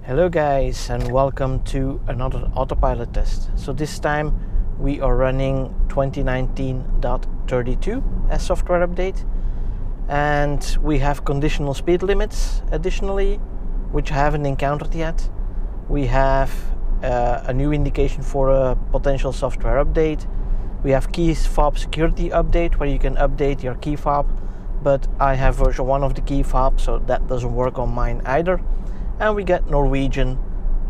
Hello guys, and welcome to another autopilot test. So this time we are running 2019.32 as software update, and we have conditional speed limits additionally, which I haven't encountered yet. We have a new indication for a potential software update. We have key fob security update where you can update your key fob, but I have version 1 of the key fob, so that doesn't work on mine either. And we get Norwegian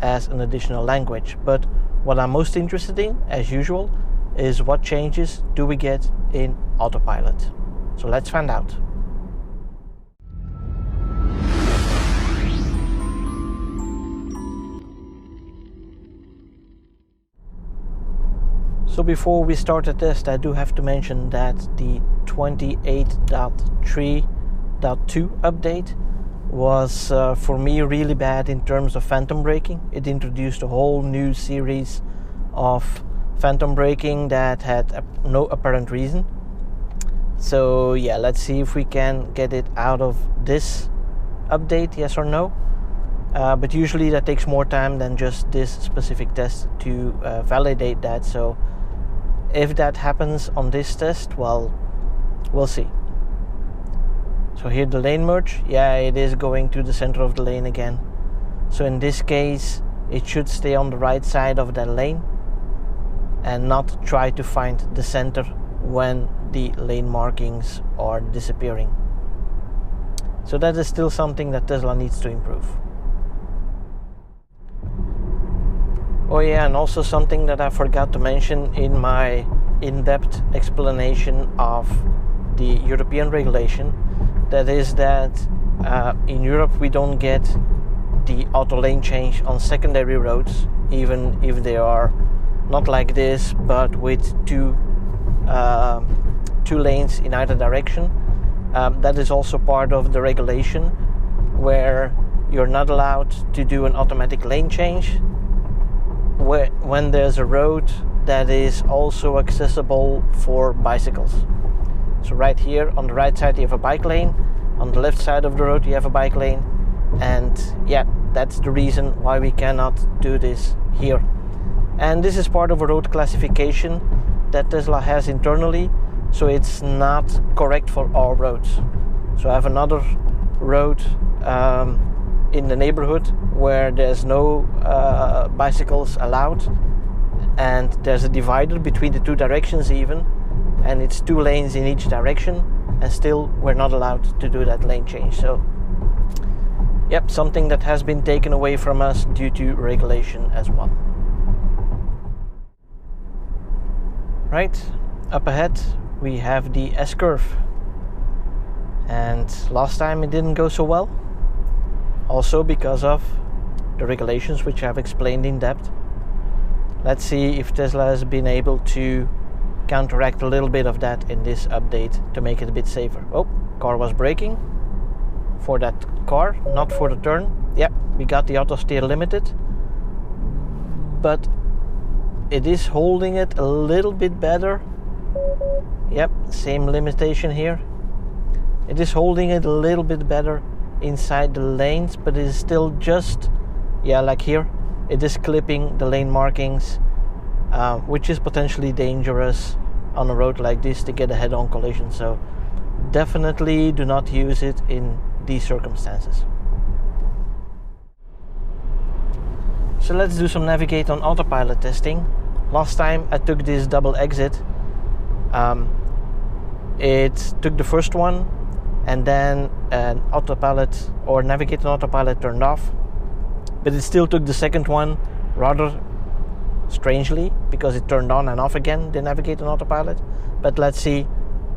as an additional language. But what I'm most interested in, as usual, is what changes do we get in AutoPilot. So let's find out. So before we start the test, I do have to mention that the 28.3.2 update was for me really bad in terms of phantom braking. It introduced a whole new series of phantom braking that had no apparent reason. So yeah, let's see if we can get it out of this update, yes or no. But usually that takes more time than just this specific test to validate that. So if that happens on this test, well, we'll see. So here the lane merge, yeah, it is going to the center of the lane again. So in this case, it should stay on the right side of that lane and not try to find the center when the lane markings are disappearing. So that is still something that Tesla needs to improve. Oh yeah, and also something that I forgot to mention in my in-depth explanation of the European regulation. That is that in Europe we don't get the auto lane change on secondary roads, even if they are not like this, but with two lanes in either direction. That is also part of the regulation, where you're not allowed to do an automatic lane change when there's a road that is also accessible for bicycles. So right here on the right side you have a bike lane, on the left side of the road you have a bike lane, and yeah, that's the reason why we cannot do this here. And this is part of a road classification that Tesla has internally, so it's not correct for all roads. So I have another road in the neighborhood where there's no bicycles allowed, and there's a divider between the two directions even, and it's 2 lanes in each direction, and still we're not allowed to do that lane change. So yep, something that has been taken away from us due to regulation as well. Right, up ahead we have the S-curve, and last time it didn't go so well, also because of the regulations which I've explained in depth. Let's see if Tesla has been able to counteract a little bit of that in this update to make it a bit safer. Oh, car was braking for that car, not for the turn. Yep, we got the auto steer limited, but it is holding it a little bit better. Yep, same limitation here. It is holding it a little bit better inside the lanes, but it is still just, yeah, like here, it is clipping the lane markings, which is potentially dangerous on a road like this to get a head-on collision. So definitely do not use it in these circumstances. So let's do some navigate on autopilot testing. Last time I took this double exit. It took the first one, and then an autopilot or navigate on autopilot turned off, but it still took the second one rather strangely, because it turned on and off again, the navigate on autopilot. But let's see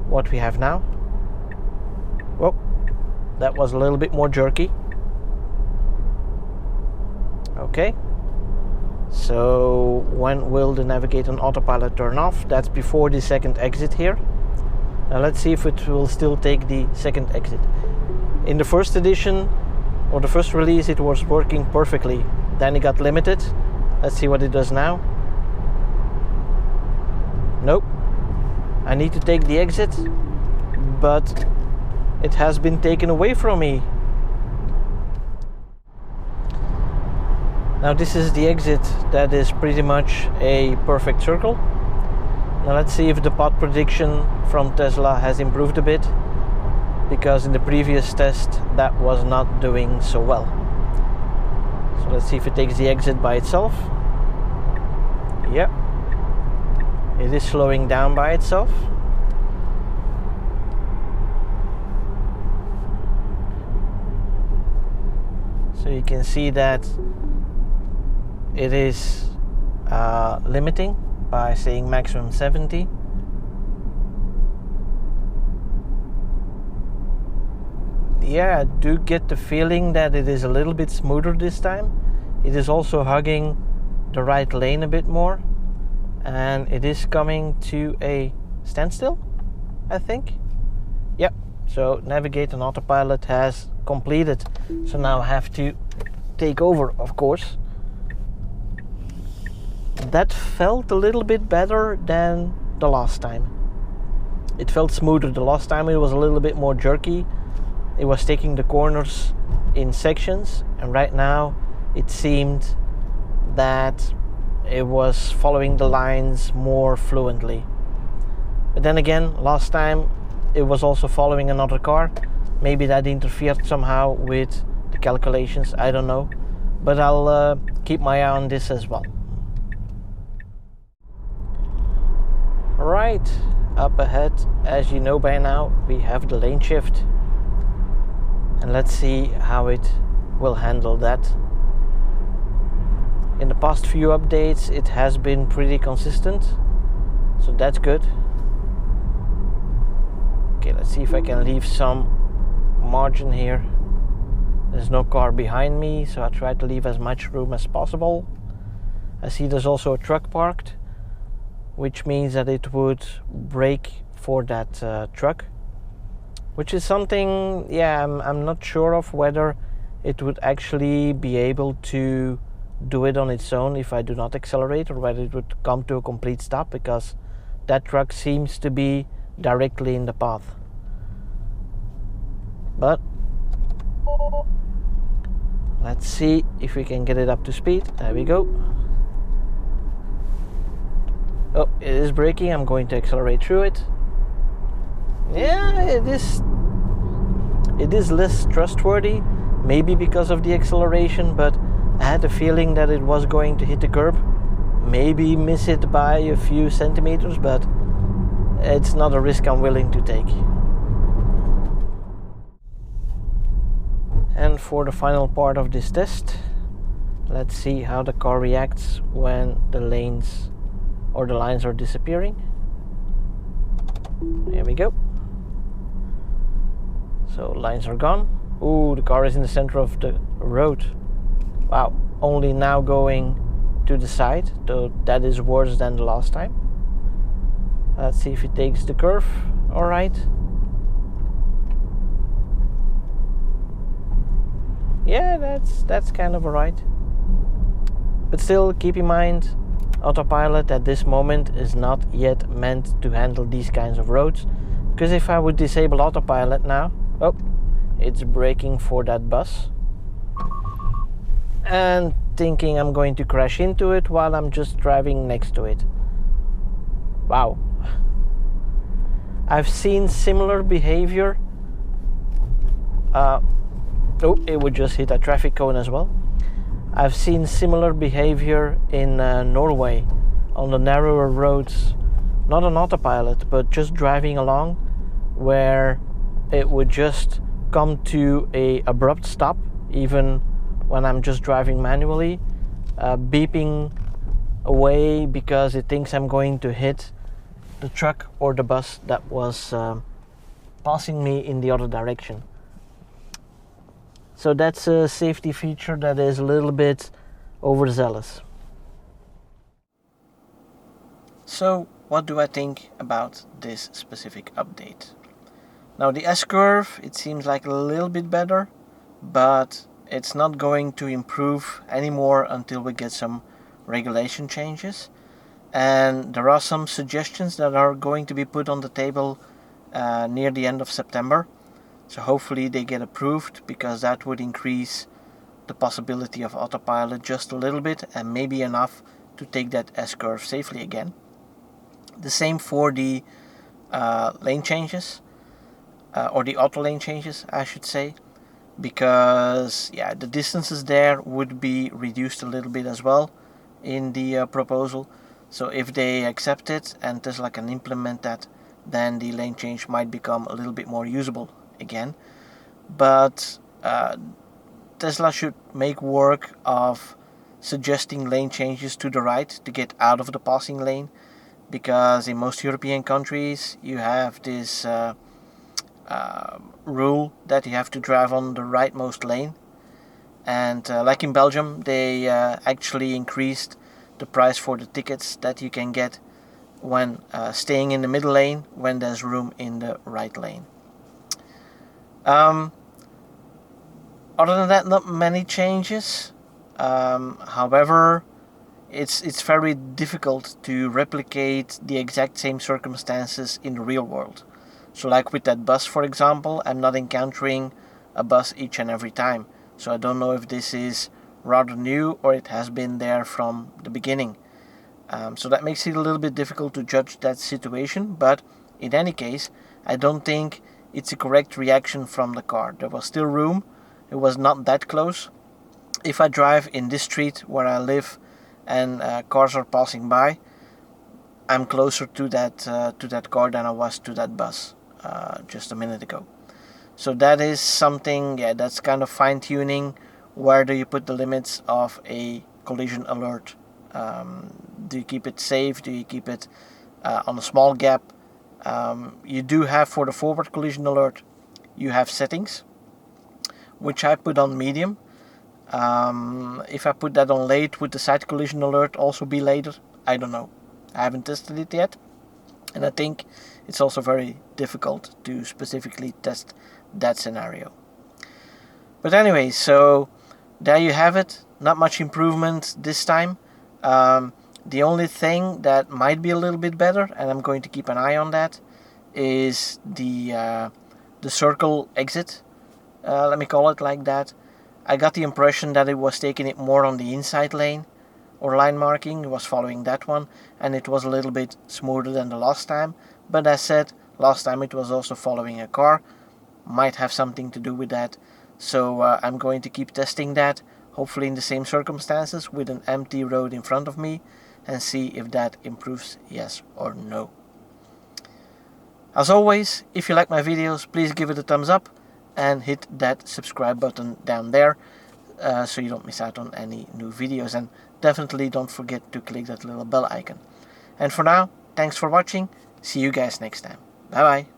what we have now. Whoa, that was a little bit more jerky. Okay, so when will the navigate on autopilot turn off? That's before the second exit here. Now let's see if it will still take the second exit. In the first edition or the first release it was working perfectly, then it got limited. Let's see what it does now. Nope, I need to take the exit, but it has been taken away from me. Now this is the exit that is pretty much a perfect circle. Now let's see if the path prediction from Tesla has improved a bit, because in the previous test that was not doing so well. So let's see if it takes the exit by itself. Yep, it is slowing down by itself. So you can see that it is limiting by saying maximum 70. Yeah, I do get the feeling that it is a little bit smoother this time. It is also hugging the right lane a bit more, and it is coming to a standstill, I think. Yep, so navigate and autopilot has completed. So now I have to take over, of course. That felt a little bit better than the last time. It felt smoother. The last time it was a little bit more jerky. It was taking the corners in sections, and right now it seemed that it was following the lines more fluently. But then again, last time it was also following another car. Maybe that interfered somehow with the calculations, I don't know. But I'll keep my eye on this as well. Right, up ahead, as you know by now, we have the lane shift. And let's see how it will handle that. In the past few updates it has been pretty consistent, so that's good. Okay, let's see if I can leave some margin here. There's no car behind me, so I try to leave as much room as possible. I see there's also a truck parked, which means that it would brake for that truck, which is something, yeah, I'm not sure of whether it would actually be able to do it on its own if I do not accelerate, or whether it would come to a complete stop, because that truck seems to be directly in the path. But let's see if we can get it up to speed. There we go. Oh, it is braking. I'm going to accelerate through it. Yeah, it is less trustworthy, maybe because of the acceleration, but I had a feeling that it was going to hit the curb, maybe miss it by a few centimeters, but it's not a risk I'm willing to take. And for the final part of this test, let's see how the car reacts when the lanes or the lines are disappearing. Here we go. So lines are gone. Ooh, the car is in the center of the road. Wow, only now going to the side, so that is worse than the last time. Let's see if it takes the curve. All right. Yeah, that's kind of alright. But still, keep in mind, autopilot at this moment is not yet meant to handle these kinds of roads. Because if I would disable autopilot now, oh, it's braking for that bus. And thinking I'm going to crash into it while I'm just driving next to it. Wow. I've seen similar behavior. Oh, it would just hit a traffic cone as well. I've seen similar behavior in Norway on the narrower roads, not on autopilot, but just driving along, where it would just come to a abrupt stop, even when I'm just driving manually, beeping away because it thinks I'm going to hit the truck or the bus that was passing me in the other direction. So that's a safety feature that is a little bit overzealous. So what do I think about this specific update? Now the S-curve, it seems like a little bit better, but it's not going to improve anymore until we get some regulation changes. And there are some suggestions that are going to be put on the table near the end of September. So hopefully they get approved, because that would increase the possibility of autopilot just a little bit, and maybe enough to take that S-curve safely again. The same for the lane changes, or the auto lane changes, I should say, because yeah, the distances there would be reduced a little bit as well in the proposal. So if they accept it and Tesla can implement that, then the lane change might become a little bit more usable again. But Tesla should make work of suggesting lane changes to the right to get out of the passing lane, because in most European countries you have this rule that you have to drive on the rightmost lane, and like in Belgium, they actually increased the price for the tickets that you can get when staying in the middle lane when there's room in the right lane. Other than that, not many changes. However, it's very difficult to replicate the exact same circumstances in the real world. So like with that bus, for example, I'm not encountering a bus each and every time. So I don't know if this is rather new or it has been there from the beginning. So that makes it a little bit difficult to judge that situation. But in any case, I don't think it's a correct reaction from the car. There was still room. It was not that close. If I drive in this street where I live and cars are passing by, I'm closer to that car than I was to that bus just a minute ago. So that is something, yeah, that's kind of fine-tuning. Where do you put the limits of a collision alert? Do you keep it safe? Do you keep it on a small gap? You do have, for the forward collision alert, you have settings, which I put on medium. If I put that on late, would the side collision alert also be later? I don't know. I haven't tested it yet, and I think it's also very difficult to specifically test that scenario. But anyway, so there you have it. Not much improvement this time. The only thing that might be a little bit better, and I'm going to keep an eye on that, is the circle exit. Let me call it like that. I got the impression that it was taking it more on the inside lane or line marking. It was following that one, and it was a little bit smoother than the last time. But as said, last time it was also following a car. Might have something to do with that. So I'm going to keep testing that, hopefully in the same circumstances with an empty road in front of me, and see if that improves, yes or no. As always, if you like my videos, please give it a thumbs up and hit that subscribe button down there so you don't miss out on any new videos, and definitely don't forget to click that little bell icon. And for now, thanks for watching. See you guys next time. Bye bye.